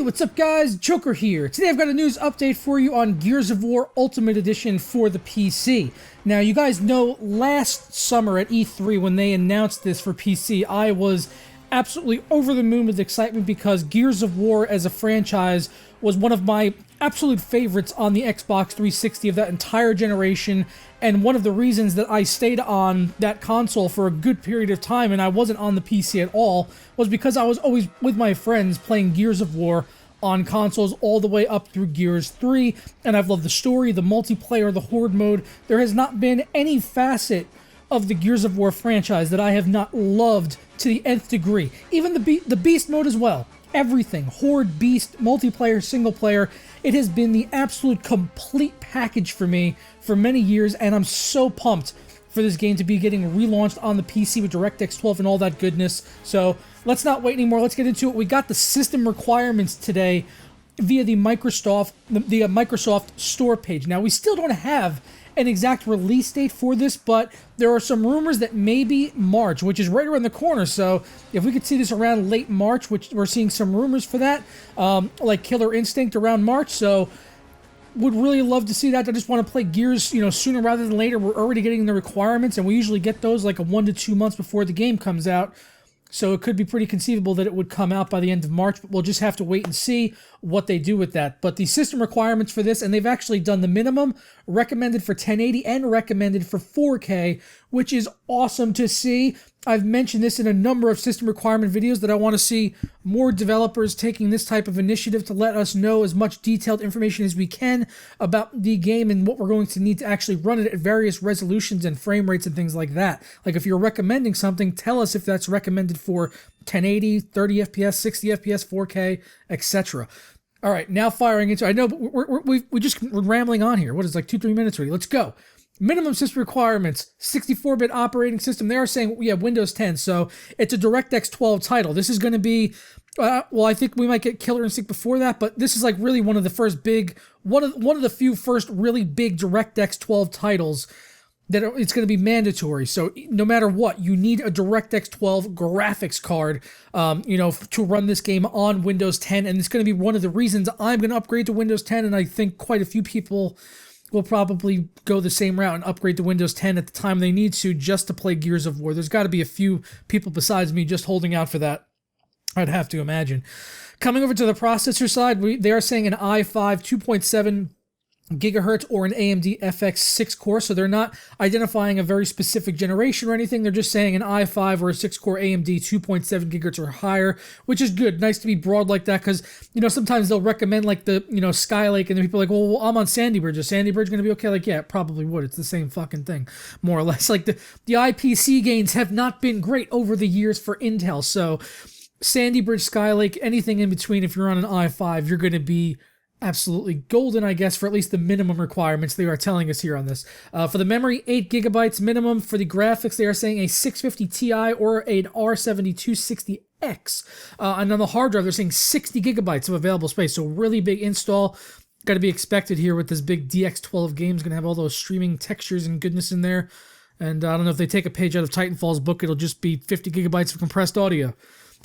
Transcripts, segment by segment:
What's up guys? Joker here. Today I've got a news update for you on Gears of War Ultimate Edition for the PC. Now you guys know last summer at E3 when they announced this for PC, I was absolutely over the moon with excitement because Gears of War as a franchise was one of my absolute favorites on the Xbox 360 of that entire generation, and one of the reasons that I stayed on that console for a good period of time and I wasn't on the PC at all was because I was always with my friends playing Gears of War on consoles all the way up through Gears 3, and I've loved the story, the multiplayer, the horde mode. There has not been any facet of the Gears of War franchise that I have not loved to the nth degree. Even the Beast mode as well. Everything. Horde, Beast, multiplayer, single player. It has been the absolute complete package for me for many years, and I'm so pumped for this game to be getting relaunched on the PC with DirectX 12 and all that goodness. So let's not wait anymore. Let's get into it. We got the system requirements today via the Microsoft store page. Now, we still don't have an exact release date for this, but there are some rumors that maybe March, which is right around the corner. So if we could see this around late March, which we're seeing some rumors for that, like Killer Instinct around March. So would really love to see that. I just want to play Gears, sooner rather than later. We're already getting the requirements, and we usually get those like 1 to 2 months before the game comes out. So it could be pretty conceivable that it would come out by the end of March, but we'll just have to wait and see what they do with that. But the system requirements for this, and they've actually done the minimum, recommended for 1080 and recommended for 4K, which is awesome to see. I've mentioned this in a number of system requirement videos that I want to see more developers taking this type of initiative to let us know as much detailed information as we can about the game and what we're going to need to actually run it at various resolutions and frame rates and things like that. Like if you're recommending something, tell us if that's recommended for 1080, 30 FPS, 60 FPS, 4K, etc. All right, now firing into. I know, but we're rambling on here. What is it, like 2-3 minutes already? Let's go. Minimum system requirements, 64-bit operating system. They are saying we have Windows 10, so it's a DirectX 12 title. This is going to be, well, I think we might get Killer Instinct before that, but this is like really one of the first big, one of the few first really big DirectX 12 titles that it's going to be mandatory. So no matter what, you need a DirectX 12 graphics card, to run this game on Windows 10, and it's going to be one of the reasons I'm going to upgrade to Windows 10, and I think quite a few people will probably go the same route and upgrade to Windows 10 at the time they need to just to play Gears of War. There's got to be a few people besides me just holding out for that, I'd have to imagine. Coming over to the processor side, they are saying an i5 2.7 gigahertz or an AMD FX 6-core, so they're not identifying a very specific generation or anything. They're just saying an i5 or a 6-core AMD 2.7 gigahertz or higher, which is good. Nice to be broad like that, because sometimes they'll recommend like the Skylake, and then people are like, well, I'm on Sandy Bridge. Is Sandy Bridge going to be okay? Like, yeah, it probably would. It's the same fucking thing, more or less. Like the IPC gains have not been great over the years for Intel, so Sandy Bridge, Skylake, anything in between, if you're on an i5, you're going to be absolutely golden, I guess, for at least the minimum requirements they are telling us here on this. For the memory, 8 gigabytes minimum. For the graphics, they are saying a 650 Ti or an R7260X. And on the hard drive, they're saying 60 gigabytes of available space. So really big install. Got to be expected here with this big DX12 game. It's going to have all those streaming textures and goodness in there. And I don't know if they take a page out of Titanfall's book, it'll just be 50 gigabytes of compressed audio.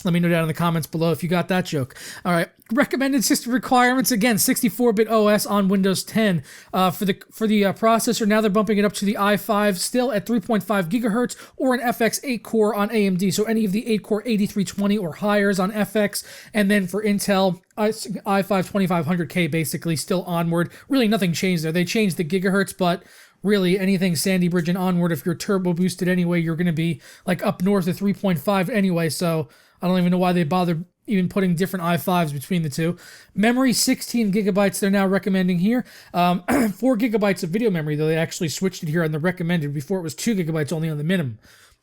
Let me know down in the comments below if you got that joke. All right, recommended system requirements, again, 64-bit OS on Windows 10. For the processor, now they're bumping it up to the i5, still at 3.5 gigahertz, or an FX 8-core on AMD. So any of the 8-core 8320 or higher's on FX. And then for Intel, i5 2500K basically still onward. Really nothing changed there. They changed the gigahertz, but really anything Sandy Bridge and onward, if you're turbo boosted anyway, you're going to be like up north of 3.5 anyway. So I don't even know why they bothered even putting different i5s between the two. Memory, 16 gigabytes they're now recommending here. 4 gigabytes of video memory, though they actually switched it here on the recommended. Before it was 2 gigabytes only on the minimum.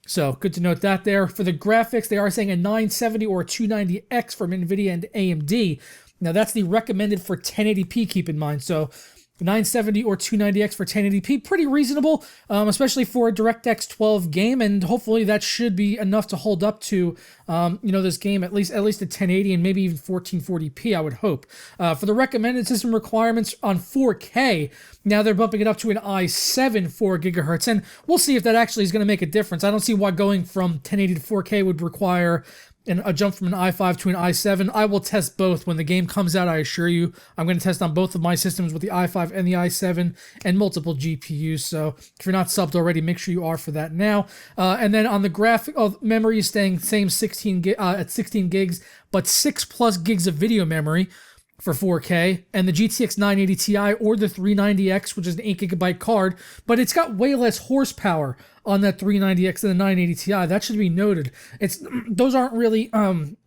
So good to note that there. For the graphics, they are saying a 970 or a 290X from NVIDIA and AMD. Now that's the recommended for 1080p, keep in mind. So 970 or 290X for 1080p, pretty reasonable, especially for a DirectX 12 game, and hopefully that should be enough to hold up to, this game at least at 1080 and maybe even 1440p, I would hope. For the recommended system requirements on 4K, now they're bumping it up to an i7 4 gigahertz, and we'll see if that actually is going to make a difference. I don't see why going from 1080 to 4K would require and a jump from an i5 to an i7. I will test both when the game comes out, I assure you. I'm going to test on both of my systems with the i5 and the i7 and multiple GPUs. So if you're not subbed already, make sure you are for that now. And then on the graphic, memory is staying same 16 at 16 gigs, but 6+ gigs of video memory for 4K, and the GTX 980 Ti or the 390X, which is an 8GB card, but it's got way less horsepower on that 390X than the 980 Ti. That should be noted. Those aren't really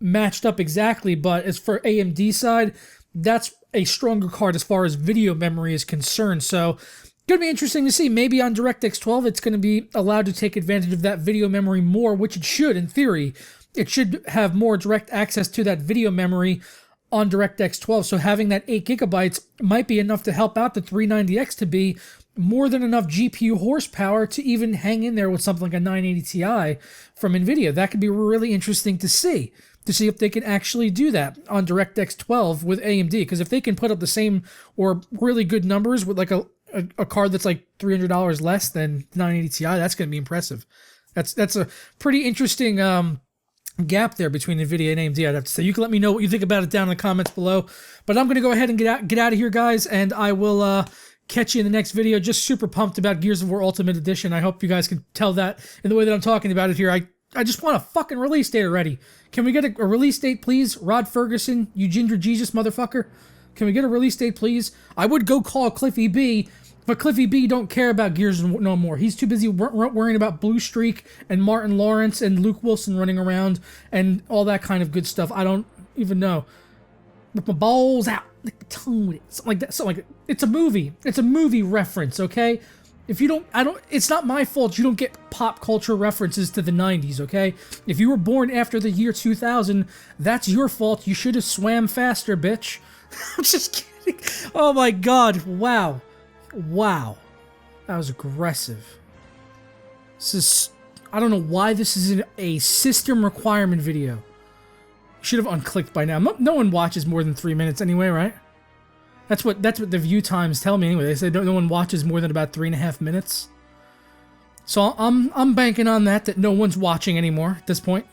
matched up exactly, but as for AMD side, that's a stronger card as far as video memory is concerned. So going to be interesting to see. Maybe on DirectX 12, it's going to be allowed to take advantage of that video memory more, which it should in theory. It should have more direct access to that video memory on DirectX 12, so having that 8GB might be enough to help out the 390X to be more than enough GPU horsepower to even hang in there with something like a 980 Ti from NVIDIA. That could be really interesting to see if they can actually do that on DirectX 12 with AMD, because if they can put up the same or really good numbers with like a card that's like $300 less than 980 Ti, that's going to be impressive. That's a pretty interesting gap there between NVIDIA and AMD, I'd have to say. You can let me know what you think about it down in the comments below. But I'm going to go ahead and get out of here, guys, and I will catch you in the next video. Just super pumped about Gears of War Ultimate Edition. I hope you guys can tell that in the way that I'm talking about it here. I just want a fucking release date already. Can we get a release date, please? Rod Ferguson, you ginger Jesus motherfucker. Can we get a release date, please? I would go call Cliffy B, but Cliffy B don't care about Gears no more. He's too busy worrying about Blue Streak and Martin Lawrence and Luke Wilson running around and all that kind of good stuff. I don't even know. With my balls out, like my tongue with it, something like that. Something like that. It's a movie. It's a movie reference, okay? If you don't, it's not my fault you don't get pop culture references to the 90s, okay? If you were born after the year 2000, that's your fault. You should have swam faster, bitch. I'm just kidding. Oh my god, wow. Wow. That was aggressive. This is, I don't know why this is a system requirement video. Should have unclicked by now. No one watches more than 3 minutes anyway, right? That's what the view times tell me anyway. They say no one watches more than about 3.5 minutes. So I'm banking on that no one's watching anymore at this point.